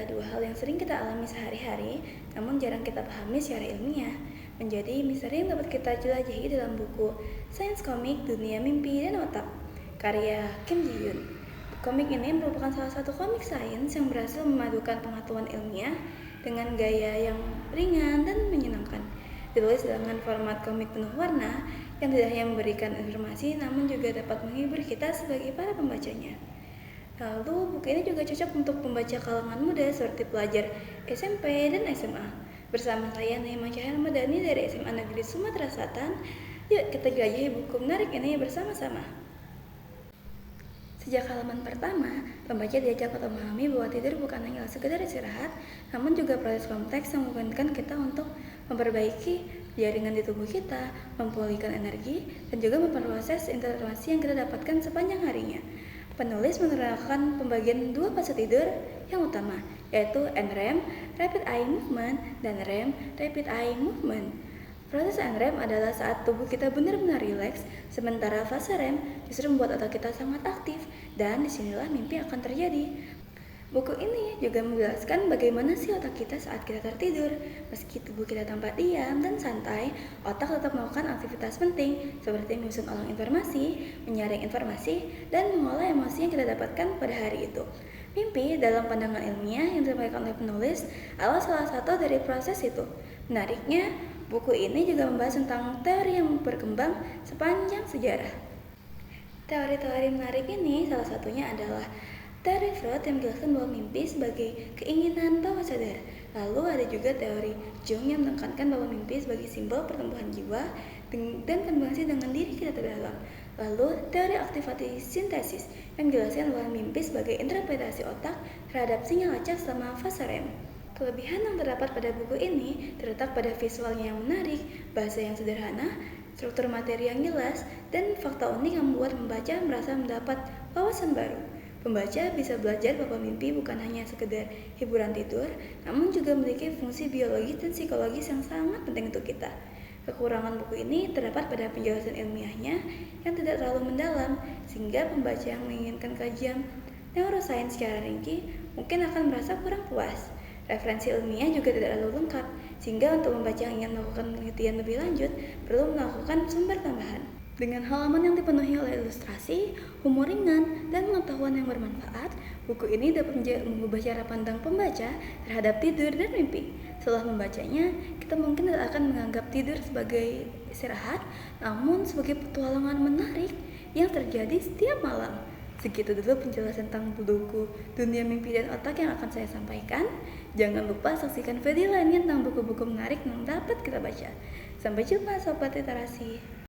dua hal yang sering kita alami sehari-hari, namun jarang kita pahami secara ilmiah. Menjadi misteri yang dapat kita jelajahi dalam buku Sains Komik Dunia Mimpi dan Otak, karya Kim Ji Yoon. Komik ini merupakan salah satu komik sains yang berhasil memadukan pengetahuan ilmiah dengan gaya yang ringan dan menyenangkan. Ditulis dengan format komik penuh warna yang tidak hanya memberikan informasi namun juga dapat menghibur kita sebagai para pembacanya. Lalu buku ini juga cocok untuk pembaca kalangan muda seperti pelajar SMP dan SMA. Bersama saya Naima Cahaya Ramadhani dari SMA Negeri Sumatera Selatan. Yuk kita jelajahi buku menarik ini bersama-sama. Sejak halaman pertama, pembaca diajak untuk memahami bahwa tidur bukan hanya sekedar istirahat, namun juga proses kompleks yang memungkinkan kita untuk memperbaiki jaringan di tubuh kita, memulihkan energi, dan juga memproses informasi yang kita dapatkan sepanjang harinya. Penulis menerangkan pembagian dua fase tidur yang utama, yaitu NREM, Rapid Eye Movement, dan REM, Rapid Eye Movement. Proses NREM adalah saat tubuh kita benar-benar rileks, sementara fase REM justru membuat otak kita sangat aktif, dan disinilah mimpi akan terjadi. Buku ini juga menjelaskan bagaimana sih otak kita saat kita tertidur. Meski tubuh kita tampak diam dan santai, otak tetap melakukan aktivitas penting seperti menyusun ulang informasi, menyaring informasi, dan mengolah emosi yang kita dapatkan pada hari itu. Mimpi dalam pandangan ilmiah yang disampaikan oleh penulis adalah salah satu dari proses itu. Menariknya, buku ini juga membahas tentang teori yang berkembang sepanjang sejarah. Teori-teori menarik ini salah satunya adalah teori Freud yang menjelaskan bahwa mimpi sebagai keinginan bawah sadar. Lalu ada juga teori Jung yang menekankan bahwa mimpi sebagai simbol pertumbuhan jiwa dan koneksi dengan diri kita terdalam. Lalu teori aktivasi sintesis yang menjelaskan bahwa mimpi sebagai interpretasi otak terhadap sinyal acak selama fase REM. Kelebihan yang terdapat pada buku ini terletak pada visualnya yang menarik, bahasa yang sederhana, struktur materi yang jelas, dan fakta unik yang membuat pembaca merasa mendapat wawasan baru. Pembaca bisa belajar bahwa mimpi bukan hanya sekedar hiburan tidur, namun juga memiliki fungsi biologis dan psikologis yang sangat penting untuk kita. Kekurangan buku ini terdapat pada penjelasan ilmiahnya yang tidak terlalu mendalam, sehingga pembaca yang menginginkan kajian neuroscience secara rinci mungkin akan merasa kurang puas. Referensi ilmiah juga tidak terlalu lengkap, sehingga untuk membaca yang ingin melakukan penelitian lebih lanjut perlu melakukan sumber tambahan. Dengan halaman yang dipenuhi oleh ilustrasi, humor ringan, dan pengetahuan yang bermanfaat, buku ini dapat mengubah cara pandang pembaca terhadap tidur dan mimpi. Setelah membacanya, kita mungkin tidak akan menganggap tidur sebagai istirahat, namun sebagai petualangan menarik yang terjadi setiap malam. Segitu dulu penjelasan tentang buku Dunia Mimpi dan Otak yang akan saya sampaikan. Jangan lupa saksikan video lainnya tentang buku-buku menarik yang dapat kita baca. Sampai jumpa Sobat Literasi.